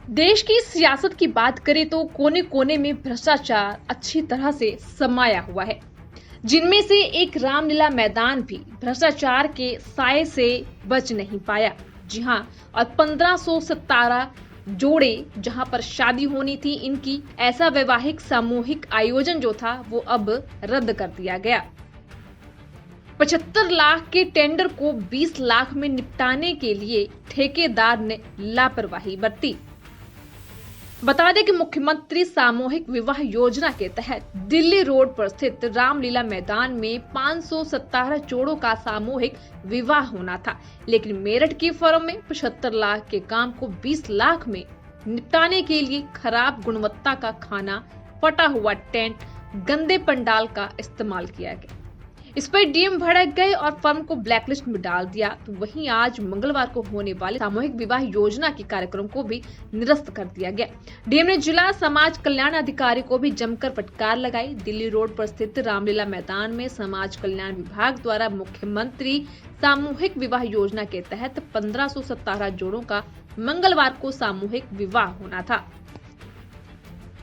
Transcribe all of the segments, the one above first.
देश की सियासत की बात करें तो कोने कोने में भ्रष्टाचार अच्छी तरह से समाया हुआ है, जिनमें से एक रामलीला मैदान भी भ्रष्टाचार के साए से बच नहीं पाया। जी हां, और 1517 जोड़े जहां पर शादी होनी थी इनकी, ऐसा वैवाहिक सामूहिक आयोजन जो था वो अब रद्द कर दिया गया। 75 लाख के टेंडर को 20 लाख में निपटाने के लिए ठेकेदार ने लापरवाही बरती। बता दें कि मुख्यमंत्री सामूहिक विवाह योजना के तहत दिल्ली रोड पर स्थित रामलीला मैदान में 517 जोड़ों का सामूहिक विवाह होना था, लेकिन मेरठ की फर्म में 75 लाख के काम को 20 लाख में निपटाने के लिए खराब गुणवत्ता का खाना, फटा हुआ टेंट, गंदे पंडाल का इस्तेमाल किया गया। इस पर डीएम भड़क गए और फर्म को ब्लैकलिस्ट में डाल दिया। तो वहीं आज मंगलवार को होने वाले सामूहिक विवाह योजना के कार्यक्रम को भी निरस्त कर दिया गया। डीएम ने जिला समाज कल्याण अधिकारी को भी जमकर फटकार लगाई। दिल्ली रोड पर स्थित रामलीला मैदान में समाज कल्याण विभाग द्वारा मुख्यमंत्री सामूहिक विवाह योजना के तहत 1517 जोड़ों का मंगलवार को सामूहिक विवाह होना था।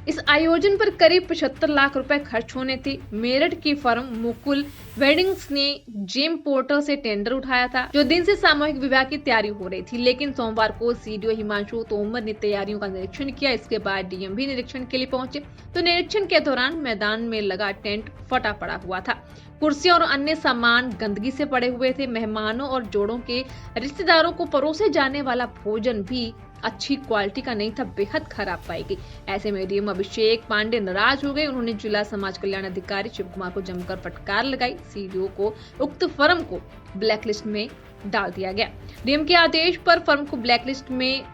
इस आयोजन पर करीब 75 लाख रुपए खर्च होने थे। मेरठ की फर्म मुकुल वेडिंग्स ने जेम पोर्टल से टेंडर उठाया था, जो दिन से सामूहिक विवाह की तैयारी हो रही थी, लेकिन सोमवार को सीडीओ हिमांशु तोमर ने तैयारियों का निरीक्षण किया। इसके बाद डीएम भी निरीक्षण के लिए पहुंचे, तो निरीक्षण के दौरान मैदान में लगा टेंट फटा पड़ा हुआ था। कुर्सियां और अन्य सामान गंदगी से पड़े हुए थे। मेहमानों और जोड़ों के रिश्तेदारों को परोसे जाने वाला भोजन भी अच्छी क्वालिटी का नहीं था, बेहद खराब पाई गई। ऐसे में डीएम अभिषेक पांडे नाराज हो गए। उन्होंने जिला समाज कल्याण अधिकारी शिव कुमार को जमकर फटकार लगाई। सीडीओ को उक्त फर्म को ब्लैकलिस्ट में डाल दिया गया। डीएम के आदेश पर फर्म को ब्लैकलिस्ट में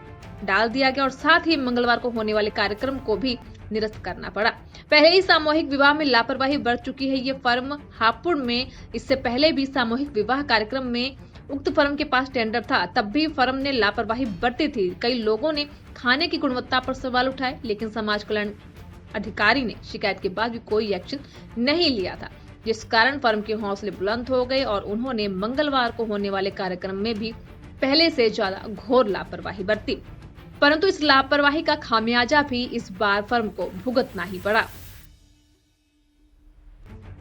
डाल दिया गया और साथ ही मंगलवार को होने वाले कार्यक्रम को भी निरस्त करना पड़ा। पहले ही सामूहिक विवाह में लापरवाही बरत चुकी है ये फर्म। हापुड़ में इससे पहले भी सामूहिक विवाह कार्यक्रम में उक्त फर्म के पास टेंडर था, तब भी फर्म ने लापरवाही बरती थी। कई लोगों ने खाने की गुणवत्ता पर सवाल उठाए, लेकिन समाज कल्याण अधिकारी ने शिकायत के बाद भी कोई एक्शन नहीं लिया था, जिस कारण फर्म के हौसले बुलंद हो गए और उन्होंने मंगलवार को होने वाले कार्यक्रम में भी पहले से ज्यादा घोर लापरवाही बरती। परंतु इस लापरवाही का खामियाजा भी इस बार फर्म को भुगतना ही पड़ा।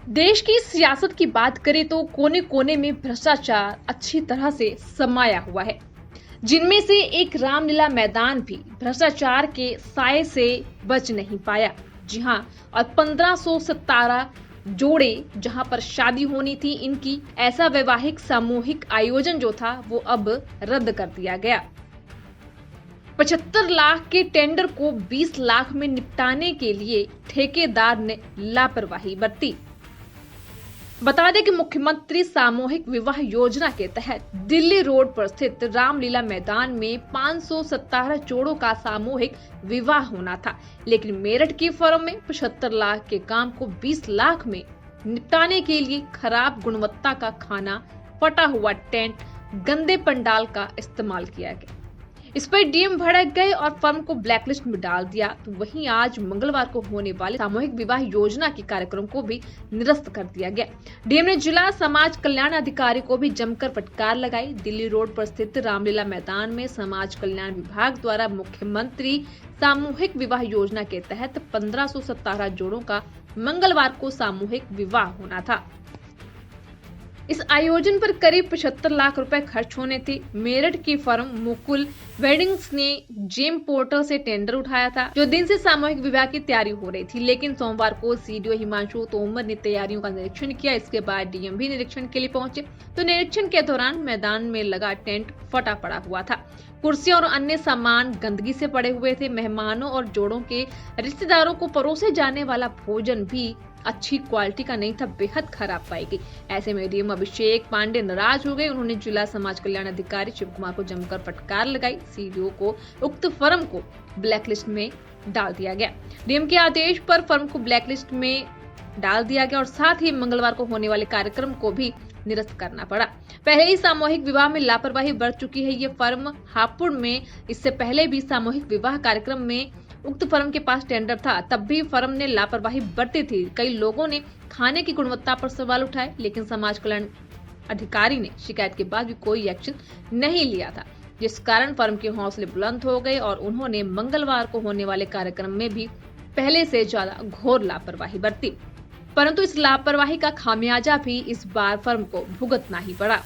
देश की सियासत की बात करें तो कोने कोने में भ्रष्टाचार अच्छी तरह से समाया हुआ है, जिनमें से एक रामलीला मैदान भी भ्रष्टाचार के साए से बच नहीं पाया। जी हां, और 1517 जोड़े जहां पर शादी होनी थी इनकी, ऐसा वैवाहिक सामूहिक आयोजन जो था वो अब रद्द कर दिया गया। 75 लाख के टेंडर को 20 लाख में निपटाने के लिए ठेकेदार ने लापरवाही बरती। बता दें कि मुख्यमंत्री सामूहिक विवाह योजना के तहत दिल्ली रोड पर स्थित रामलीला मैदान में 517 जोड़ों का सामूहिक विवाह होना था, लेकिन मेरठ की फर्म में 75 लाख के काम को 20 लाख में निपटाने के लिए खराब गुणवत्ता का खाना, फटा हुआ टेंट, गंदे पंडाल का इस्तेमाल किया गया। इस पर डीएम भड़क गए और फर्म को ब्लैकलिस्ट में डाल दिया। तो वहीं आज मंगलवार को होने वाले सामूहिक विवाह योजना के कार्यक्रम को भी निरस्त कर दिया गया। डीएम ने जिला समाज कल्याण अधिकारी को भी जमकर फटकार लगाई। दिल्ली रोड पर स्थित रामलीला मैदान में समाज कल्याण विभाग द्वारा मुख्यमंत्री सामूहिक विवाह योजना के तहत 1517 जोड़ों का मंगलवार को सामूहिक विवाह होना था। इस आयोजन पर करीब 75 लाख रुपए खर्च होने थे। मेरठ की फर्म मुकुल वेडिंग्स ने जेम पोर्टल से टेंडर उठाया था, जो दिन से सामूहिक विवाह की तैयारी हो रही थी, लेकिन सोमवार को सीडीओ हिमांशु तोमर ने तैयारियों का निरीक्षण किया। इसके बाद डीएम भी निरीक्षण के लिए पहुंचे, तो निरीक्षण के दौरान मैदान में लगा टेंट फटा पड़ा हुआ था। कुर्सियां और अन्य सामान गंदगी से पड़े हुए थे। मेहमानों और जोड़ों के रिश्तेदारों को परोसे जाने वाला भोजन भी अच्छी क्वालिटी का नहीं था, बेहद खराब पाई गई। ऐसे में डीएम अभिषेक पांडे नाराज हो गए। उन्होंने जिला समाज कल्याण अधिकारी शिव कुमार को जमकर फटकार लगाई। सीडीओ को उक्त फर्म को ब्लैकलिस्ट में डाल दिया गया। डीएम के आदेश पर फर्म को ब्लैकलिस्ट में डाल दिया गया और साथ ही मंगलवार को होने वाले कार्यक्रम को भी निरस्त करना पड़ा। पहले ही सामूहिक विवाह में लापरवाही बरत चुकी है ये फर्म। हापुड़ में इससे पहले भी सामूहिक विवाह कार्यक्रम में उक्त फर्म के पास टेंडर था, तब भी फर्म ने लापरवाही बरती थी। कई लोगों ने खाने की गुणवत्ता पर सवाल उठाए, लेकिन समाज कल्याण अधिकारी ने शिकायत के बाद भी कोई एक्शन नहीं लिया था, जिस कारण फर्म के हौसले बुलंद हो गए और उन्होंने मंगलवार को होने वाले कार्यक्रम में भी पहले से ज्यादा घोर लापरवाही बरती। परंतु इस लापरवाही का खामियाजा भी इस बार फर्म को भुगतना ही पड़ा।